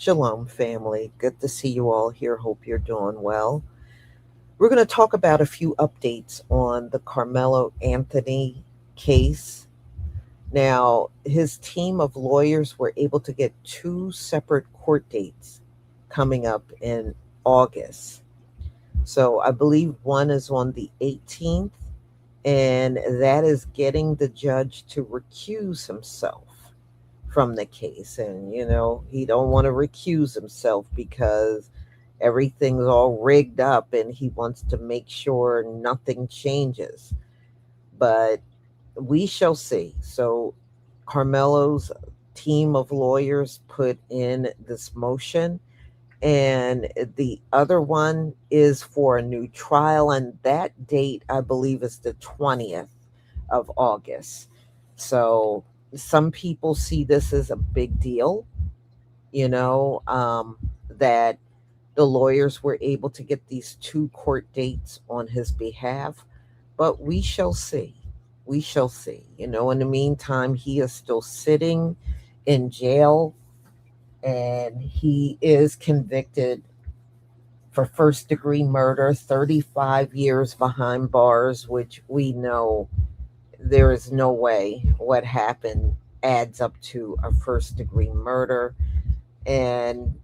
Shalom, family. Good to see you all here. Hope you're doing well. We're going to talk about a few updates on the Carmelo Anthony case. Now, his team of lawyers were able to get two separate court dates coming up in August. So I believe one is on the 18th, and that is getting the judge to recuse himself from the case. And he don't want to recuse himself because everything's all rigged up and he wants to make sure nothing changes. But we shall see. So Carmelo's team of lawyers put in this motion, and the other one is for a new trial, and that date I believe is the 20th of August. So some people see this as a big deal, that the lawyers were able to get these two court dates on his behalf. But we shall see. We shall see. In the meantime, he is still sitting in jail, and he is convicted for first degree murder, 35 years behind bars, which we know there is no way what happened adds up to a first degree murder. And,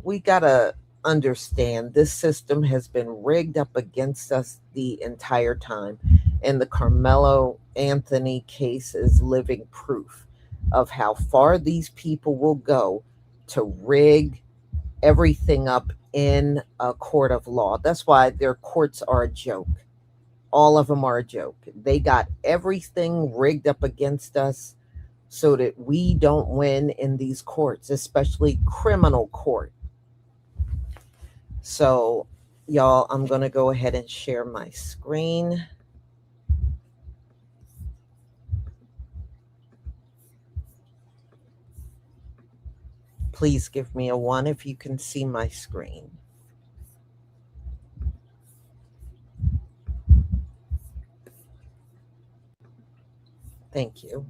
we got to understand this system has been rigged up against us the entire time. And the Carmelo Anthony case is living proof of how far these people will go to rig everything up in a court of law. That's why their courts are a joke. All of them are a joke. They got everything rigged up against us so that we don't win in these courts, especially criminal court. So, y'all, I'm going to go ahead and share my screen. Please give me a one if you can see my screen. Thank you.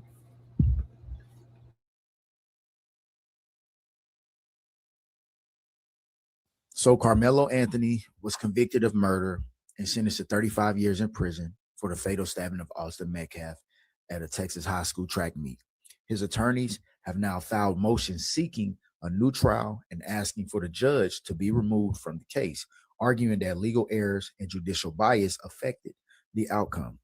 So Carmelo Anthony was convicted of murder and sentenced to 35 years in prison for the fatal stabbing of Austin Metcalf at a Texas high school track meet. His attorneys have now filed motions seeking a new trial and asking for the judge to be removed from the case, arguing that legal errors and judicial bias affected the outcome.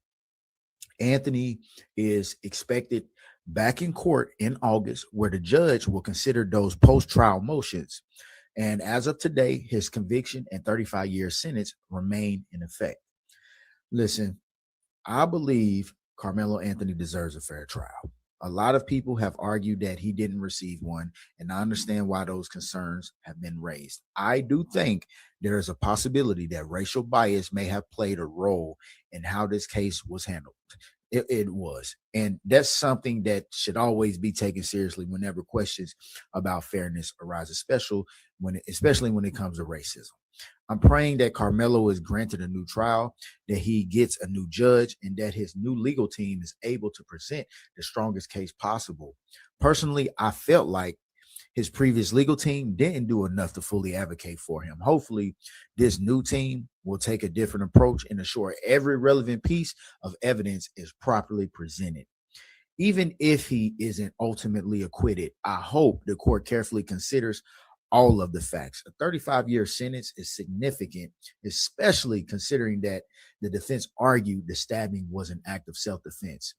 Anthony is expected back in court in August, where the judge will consider those post trial motions. And as of today, his conviction and 35-year sentence remain in effect. Listen, I believe Carmelo Anthony deserves a fair trial. A lot of people have argued that he didn't receive one, and I understand why those concerns have been raised. I do think there is a possibility that racial bias may have played a role in how this case was handled. It was. And that's something that should always be taken seriously whenever questions about fairness arise, especially when it comes to racism. I'm praying that Carmelo is granted a new trial, that he gets a new judge, and that his new legal team is able to present the strongest case possible. Personally, I felt like his previous legal team didn't do enough to fully advocate for him. Hopefully, this new team will take a different approach and ensure every relevant piece of evidence is properly presented. Even if he isn't ultimately acquitted, I hope the court carefully considers all of the facts. A 35-year sentence is significant, especially considering that the defense argued the stabbing was an act of self-defense.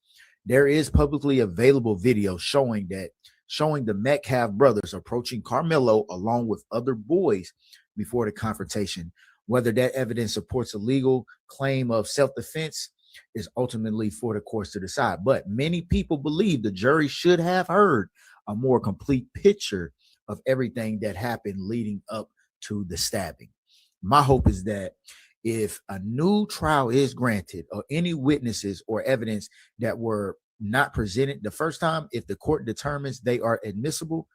There is publicly available video showing the Metcalf brothers approaching Carmelo along with other boys before the confrontation. Whether that evidence supports a legal claim of self-defense is ultimately for the courts to decide. But many people believe the jury should have heard a more complete picture of everything that happened leading up to the stabbing. My hope is that if a new trial is granted or any witnesses or evidence that were not presented the first time, if the court determines they are admissible,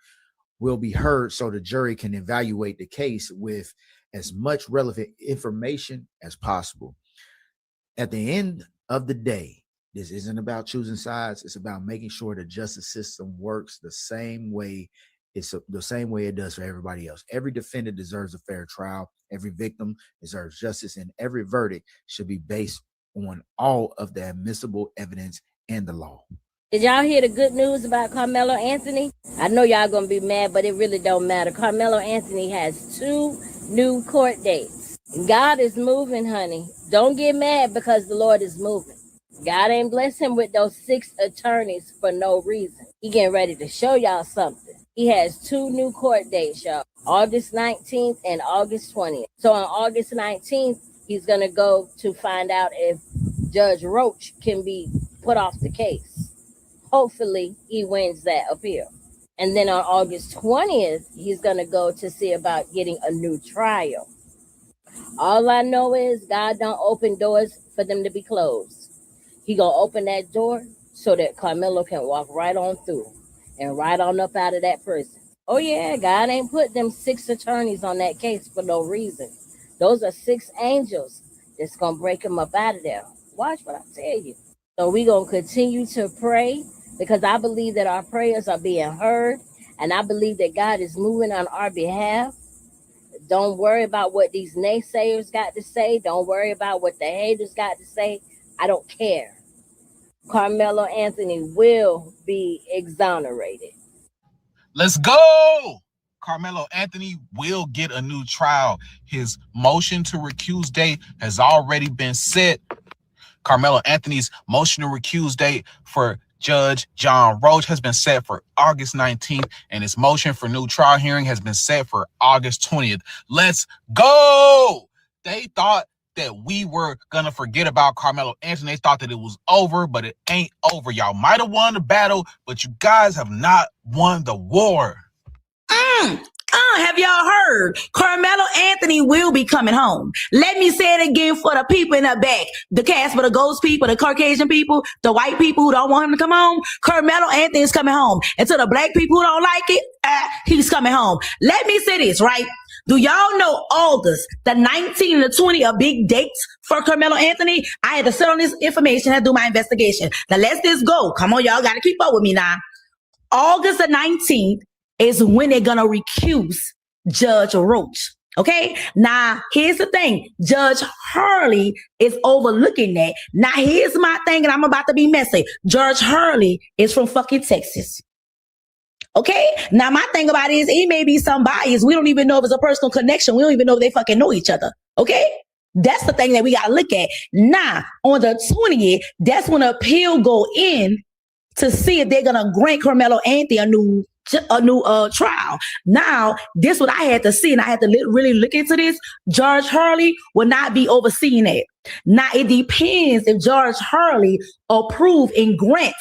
will be heard so the jury can evaluate the case with as much relevant information as possible. At the end of the day, this isn't about choosing sides. It's about making sure the justice system works the same way It's the same way it does for everybody else. Every defendant deserves a fair trial. Every victim deserves justice, and every verdict should be based on all of the admissible evidence and the law. Did y'all hear the good news about Carmelo Anthony? I know y'all gonna be mad, but it really don't matter. Carmelo Anthony has 2 new court dates. God is moving, honey. Don't get mad because the Lord is moving. God ain't blessed him with those 6 attorneys for no reason. He getting ready to show y'all something. He has 2 new court dates, y'all. August 19th and August 20th. So on August 19th, he's gonna go to find out if Judge Roach can be put off the case. Hopefully he wins that appeal. And then on August 20th, he's going to go to see about getting a new trial. All I know is God don't open doors for them to be closed. He going to open that door so that Carmelo can walk right on through and right on up out of that prison. Oh yeah, God ain't put them 6 attorneys on that case for no reason. Those are 6 angels that's going to break him up out of there. Watch what I tell you. So we going to continue to pray because I believe that our prayers are being heard, and I believe that God is moving on our behalf. Don't worry about what these naysayers got to say. Don't worry about what the haters got to say. I don't care. Carmelo Anthony will be exonerated. Let's go. Carmelo Anthony will get a new trial. His motion to recuse date has already been set. Carmelo Anthony's motion to recuse date for Judge John Roach has been set for August 19th, and his motion for new trial hearing has been set for August 20th. Let's go! They thought that we were going to forget about Carmelo Anthony. They thought that it was over, but it ain't over. Y'all might have won the battle, but you guys have not won the war. Have y'all heard? Carmelo Anthony will be coming home. Let me say it again for the people in the back. The cast for the ghost people, the Caucasian people, the white people who don't want him to come home. Carmelo Anthony is coming home. And to the black people who don't like it, he's coming home. Let me say this, right? Do y'all know August, the 19th and the 20th are big dates for Carmelo Anthony? I had to sit on this information and do my investigation. Now let's just go. Come on, y'all got to keep up with me now. August the 19th is when they're going to recuse Judge Roach. Okay? Now, here's the thing. Judge Hurley is overlooking that. Now, here's my thing, and I'm about to be messy. Judge Hurley is from fucking Texas. Okay? Now, my thing about it is it may be some bias. We don't even know if it's a personal connection. We don't even know if they fucking know each other. Okay? That's the thing that we got to look at. Now, on the 20th, that's when an appeal go in to see if they're going to grant Carmelo Anthony a new trial. Now, this what I had to see, and I had to really look into this. Judge Hurley will not be overseeing it. Now, it depends if Judge Hurley approve and grant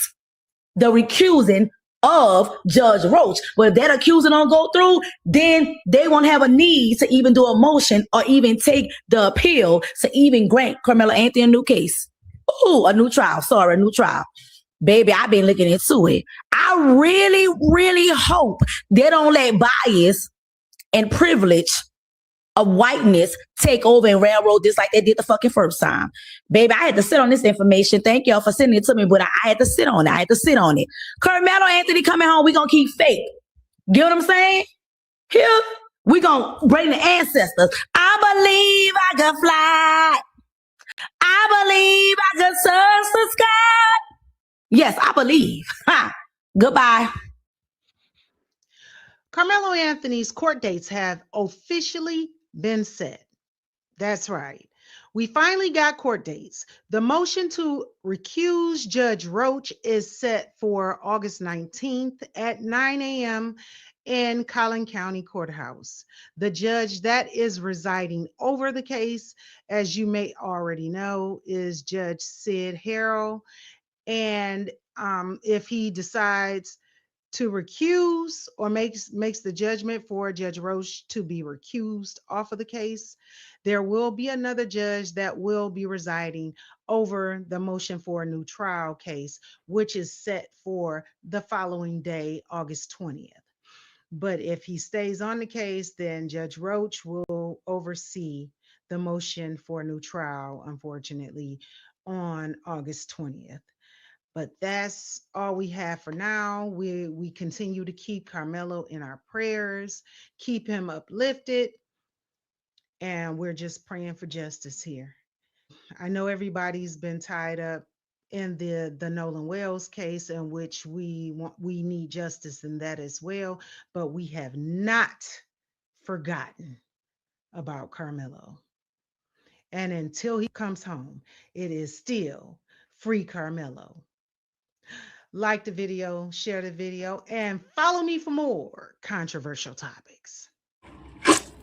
the recusing of Judge Roach. But if that accusing don't go through, then they won't have a need to even do a motion or even take the appeal to even grant Carmelo Anthony a new case. A new trial. Sorry, a new trial. Baby, I've been looking into it. I really, really hope they don't let bias and privilege of whiteness take over and railroad this like they did the fucking first time. Baby, I had to sit on this information. Thank y'all for sending it to me, but I had to sit on it. Carmelo Anthony coming home, we gonna keep fake. Get what I'm saying? Here, we gonna bring the ancestors. I believe I can fly. I believe I can search the sky. Yes, I believe. Goodbye. Carmelo Anthony's court dates have officially been set. That's right. We finally got court dates. The motion to recuse Judge Roach is set for August 19th at 9 a.m. in Collin County Courthouse. The judge that is residing over the case, as you may already know, is Judge Sid Harrell. And if he decides to recuse or makes the judgment for Judge Roach to be recused off of the case, there will be another judge that will be residing over the motion for a new trial case, which is set for the following day, August 20th. But if he stays on the case, then Judge Roach will oversee the motion for a new trial, unfortunately, on August 20th. But that's all we have for now. We continue to keep Karmelo in our prayers, keep him uplifted, and we're just praying for justice here. I know everybody's been tied up in the Nolan Wells case, in which we need justice in that as well, but we have not forgotten about Karmelo. And until he comes home, it is still free Karmelo. Like the video, share the video, and follow me for more controversial topics.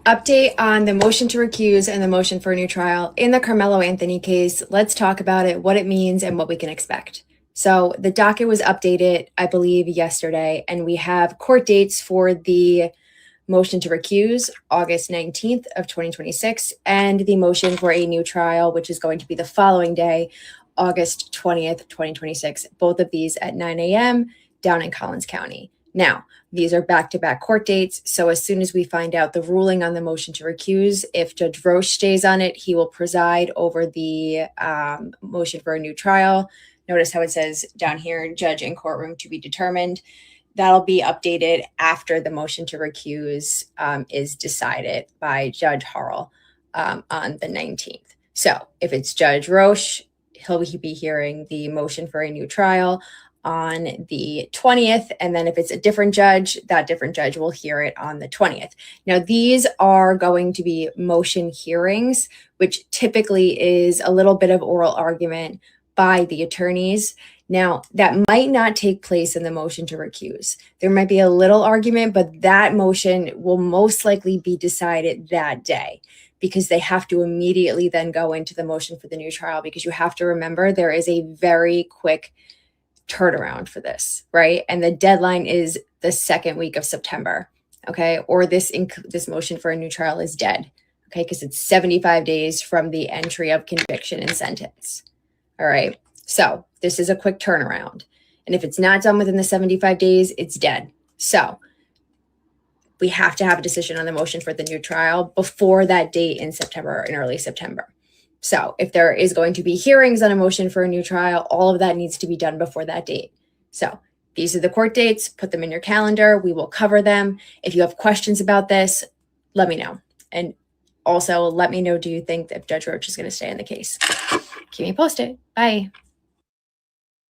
Update on the motion to recuse and the motion for a new trial in the Karmelo Anthony case. Let's talk about it, what it means, and what we can expect. So the docket was updated, I believe, yesterday, and we have court dates for the motion to recuse, August 19th of 2026, and the motion for a new trial, which is going to be the following day, August 20th, 2026. Both of these at 9 a.m. down in Collins County. Now, these are back-to-back court dates, so as soon as we find out the ruling on the motion to recuse, if Judge Roche stays on it, he will preside over the motion for a new trial. Notice how it says down here, judge in courtroom to be determined. That'll be updated after the motion to recuse is decided by Judge Harrell on the 19th. So if it's Judge Roche, he'll be hearing the motion for a new trial on the 20th. And then if it's a different judge, that different judge will hear it on the 20th. Now, these are going to be motion hearings, which typically is a little bit of oral argument by the attorneys. Now, that might not take place in the motion to recuse. There might be a little argument, but that motion will most likely be decided that day, because they have to immediately then go into the motion for the new trial, because you have to remember there is a very quick turnaround for this, right? And the deadline is the second week of September, okay? Or this motion for a new trial is dead, okay? Because it's 75 days from the entry of conviction and sentence, all right? So this is a quick turnaround. And if it's not done within the 75 days, it's dead. So we have to have a decision on the motion for the new trial before that date in September, in early September. So if there is going to be hearings on a motion for a new trial, all of that needs to be done before that date. So these are the court dates. Put them in your calendar. We will cover them. If you have questions about this, let me know. And also let me know, do you think that Judge Roche is going to stay in the case? Keep me posted. Bye.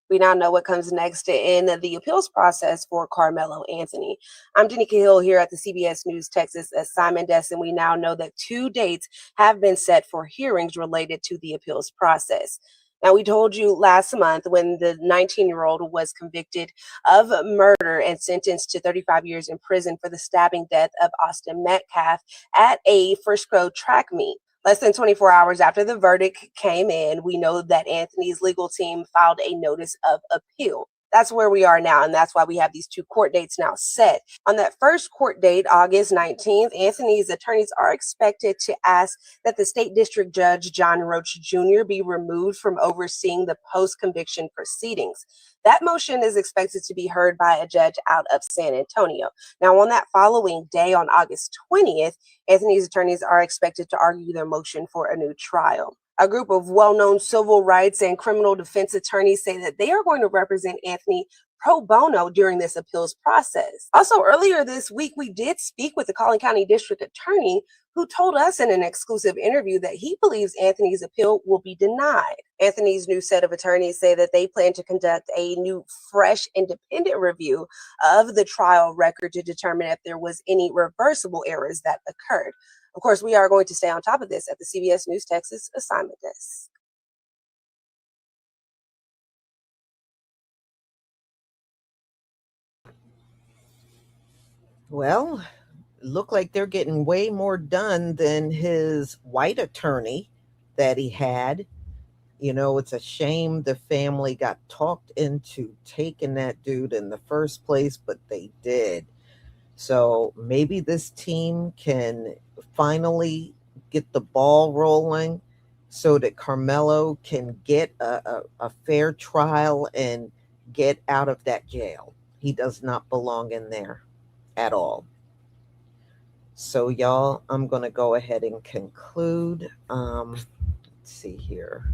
We now know what comes next in the appeals process for Karmelo Anthony. I'm Jenica Hill here at the CBS News Texas assignment desk, and we now know that 2 dates have been set for hearings related to the appeals process. Now, we told you last month when the 19-year-old was convicted of murder and sentenced to 35 years in prison for the stabbing death of Austin Metcalf at a Frisco track meet. Less than 24 hours after the verdict came in, we know that Anthony's legal team filed a notice of appeal. That's where we are now, and that's why we have these 2 court dates now set. On that first court date, August 19th, Anthony's attorneys are expected to ask that the state district judge, John Roach Jr., be removed from overseeing the post-conviction proceedings. That motion is expected to be heard by a judge out of San Antonio. Now, on that following day, on August 20th, Anthony's attorneys are expected to argue their motion for a new trial. A group of well-known civil rights and criminal defense attorneys say that they are going to represent Anthony pro bono during this appeals process. Also, earlier this week, we did speak with the Collin County District Attorney, who told us in an exclusive interview that he believes Anthony's appeal will be denied. Anthony's new set of attorneys say that they plan to conduct a new, fresh, independent review of the trial record to determine if there was any reversible errors that occurred. Of course, we are going to stay on top of this at the CBS News Texas assignment desk. Well, look like they're getting way more done than his white attorney that he had. You know, it's a shame the family got talked into taking that dude in the first place, but they did. So maybe this team can finally get the ball rolling so that Karmelo can get a fair trial and get out of that jail. He does not belong in there at all. So, y'all, I'm going to go ahead and conclude. Let's see here.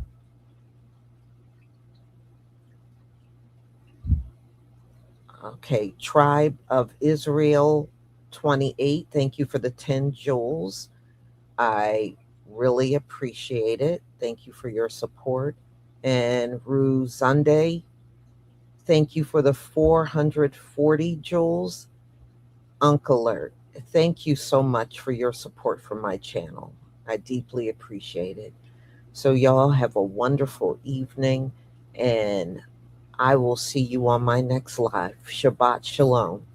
Okay, Tribe of Israel 28. Thank you for the 10 jewels. I really appreciate it. Thank you for your support. And Rue Sunday, thank you for the 440 jewels. Uncle Alert, thank you so much for your support for my channel. I deeply appreciate it. So, y'all have a wonderful evening, and I will see you on my next live. Shabbat Shalom.